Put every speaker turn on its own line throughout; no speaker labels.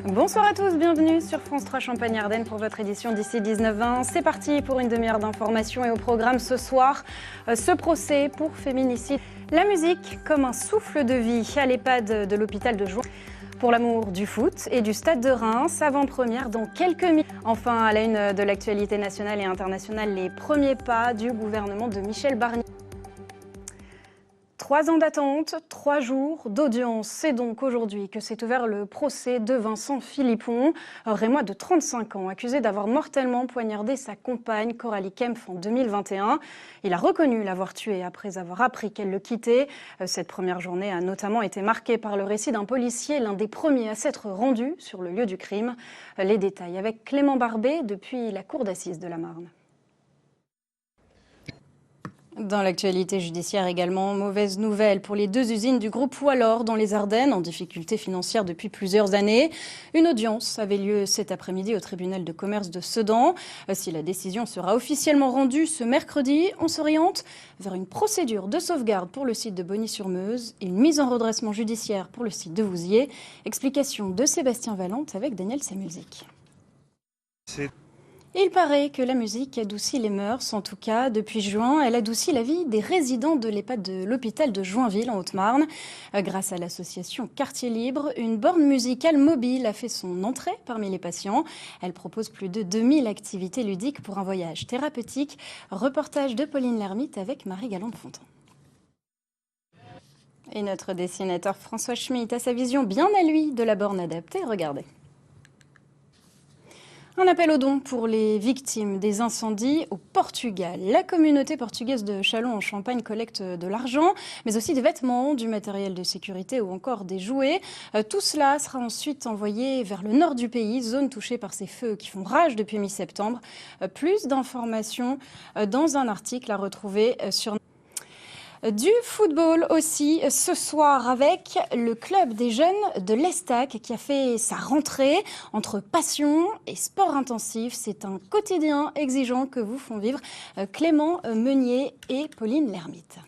Bonsoir à tous, bienvenue sur France 3 Champagne-Ardenne pour votre édition d'ici 19h20. C'est parti pour une demi-heure d'information et au programme ce soir, ce procès pour féminicide. La musique comme un souffle de vie à l'EHPAD de l'hôpital de Jouan. Pour l'amour du foot et du stade de Reims, avant-première dans quelques minutes. Enfin, à la une de l'actualité nationale et internationale, les premiers pas du gouvernement de Michel Barnier. 3 ans d'attente, 3 jours d'audience. C'est donc aujourd'hui que s'est ouvert le procès de Vincent Philippon, rémois de 35 ans, accusé d'avoir mortellement poignardé sa compagne Coralie Kempf en 2021. Il a reconnu l'avoir tuée après avoir appris qu'elle le quittait. Cette première journée a notamment été marquée par le récit d'un policier, l'un des premiers à s'être rendu sur le lieu du crime. Les détails avec Clément Barbet depuis la cour d'assises de la Marne. Dans l'actualité judiciaire également, mauvaise nouvelle pour les 2 usines du groupe Wallor dans les Ardennes, en difficulté financière depuis plusieurs années. Une audience avait lieu cet après-midi au tribunal de commerce de Sedan. Si la décision sera officiellement rendue ce mercredi, on s'oriente vers une procédure de sauvegarde pour le site de Bogny-sur-Meuse et une mise en redressement judiciaire pour le site de Vouziers. Explication de Sébastien Valente avec Daniel Samulzik. Il paraît que la musique adoucit les mœurs. En tout cas, depuis juin, elle adoucit la vie des résidents de l'EHPAD de l'hôpital de Joinville en Haute-Marne. Grâce à l'association Quartier Libre, une borne musicale mobile a fait son entrée parmi les patients. Elle propose plus de 2000 activités ludiques pour un voyage thérapeutique. Reportage de Pauline Lermite avec Marie Galland-Fontan. Et notre dessinateur François Schmitt a sa vision bien à lui de la borne adaptée. Regardez. Un appel aux dons pour les victimes des incendies au Portugal. La communauté portugaise de Châlons en Champagne collecte de l'argent, mais aussi des vêtements, du matériel de sécurité ou encore des jouets. Tout cela sera ensuite envoyé vers le nord du pays, zone touchée par ces feux qui font rage depuis mi-septembre. Plus d'informations dans un article à retrouver sur... Du football aussi ce soir avec le club des jeunes de l'Estac qui a fait sa rentrée entre passion et sport intensif. C'est un quotidien exigeant que vous font vivre Clément Meunier et Pauline Lermite.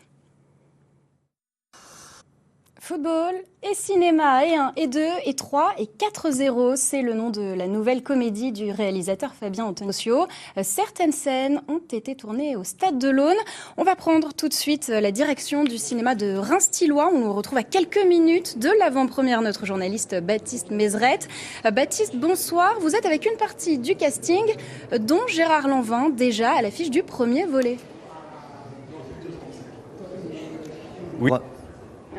Football et cinéma, et 1, et 2, et 3, et 4-0, c'est le nom de la nouvelle comédie du réalisateur Fabien Antonosio. Certaines scènes ont été tournées au Stade de l'Aune. On va prendre tout de suite la direction du cinéma de Reims-Tillois. On nous retrouve à quelques minutes de l'avant-première notre journaliste Baptiste Mézeret. Baptiste, bonsoir. Vous êtes avec une partie du casting, dont Gérard Lanvin, déjà à l'affiche du premier volet.
Oui.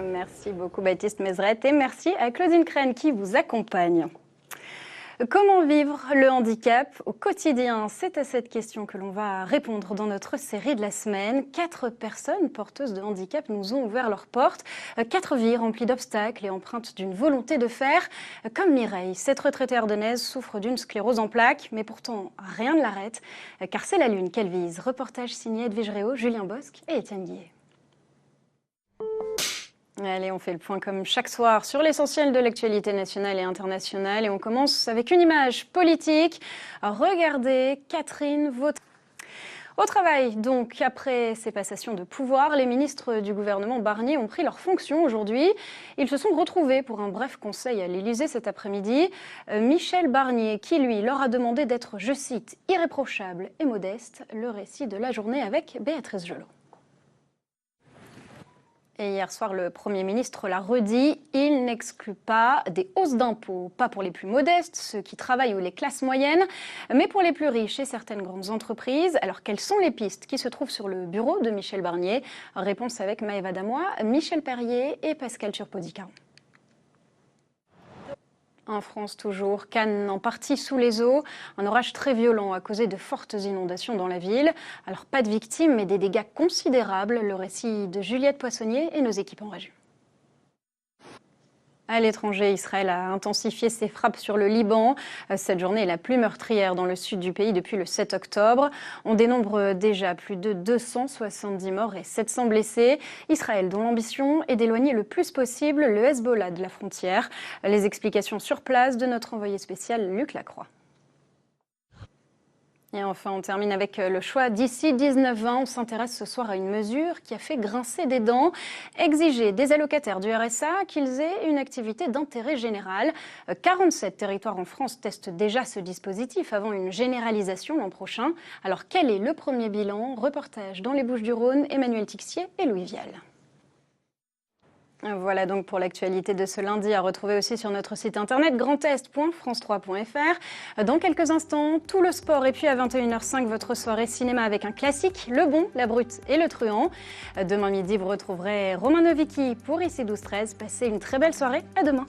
Merci beaucoup Baptiste Mézeret et merci à Claudine Crène qui vous accompagne. Comment vivre le handicap au quotidien? C'est à cette question que l'on va répondre dans notre série de la semaine. 4 personnes porteuses de handicap nous ont ouvert leurs portes. 4 vies remplies d'obstacles et empreintes d'une volonté de faire. Comme Mireille, cette retraitée ardennaise souffre d'une sclérose en plaques, mais pourtant rien ne l'arrête, car c'est la lune qu'elle vise. Reportage signé Edwige Réau, Julien Bosque et Étienne Guillet. Allez, on fait le point comme chaque soir sur l'essentiel de l'actualité nationale et internationale. Et on commence avec une image politique. Regardez Catherine Vautrin. Au travail, donc, après ces passations de pouvoir, les ministres du gouvernement Barnier ont pris leurs fonctions aujourd'hui. Ils se sont retrouvés pour un bref conseil à l'Élysée cet après-midi. Michel Barnier, qui lui leur a demandé d'être, je cite, irréprochable et modeste. Le récit de la journée avec Béatrice Gelot. Et hier soir, le Premier ministre l'a redit, il n'exclut pas des hausses d'impôts, pas pour les plus modestes, ceux qui travaillent ou les classes moyennes, mais pour les plus riches et certaines grandes entreprises. Alors, quelles sont les pistes qui se trouvent sur le bureau de Michel Barnier? Réponse avec Maëva Damois, Michel Perrier et Pascal Turpodica. En France toujours, Cannes en partie sous les eaux. Un orage très violent a causé de fortes inondations dans la ville. Alors pas de victimes mais des dégâts considérables. Le récit de Juliette Poissonnier et nos équipes en région. À l'étranger, Israël a intensifié ses frappes sur le Liban. Cette journée est la plus meurtrière dans le sud du pays depuis le 7 octobre. On dénombre déjà plus de 270 morts et 700 blessés. Israël, dont l'ambition est d'éloigner le plus possible le Hezbollah de la frontière. Les explications sur place de notre envoyé spécial Luc Lacroix. Et enfin, on termine avec le choix d'ici 19-20. On s'intéresse ce soir à une mesure qui a fait grincer des dents. Exiger des allocataires du RSA qu'ils aient une activité d'intérêt général. 47 territoires en France testent déjà ce dispositif avant une généralisation l'an prochain. Alors quel est le premier bilan? Reportage dans les Bouches-du-Rhône, Emmanuel Tixier et Louis Vial. Voilà donc pour l'actualité de ce lundi, à retrouver aussi sur notre site internet grandest.france3.fr. Dans quelques instants, tout le sport et puis à 21h05, votre soirée cinéma avec un classique, Le Bon, la Brute et le Truand. Demain midi, vous retrouverez Romain Novicki pour Ici 12-13. Passez une très belle soirée, à demain.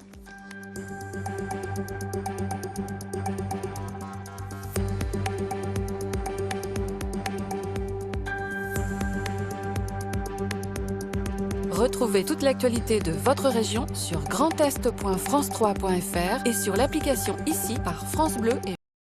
Retrouvez toute l'actualité de votre région sur grandest.france3.fr et sur l'application Ici par France Bleu et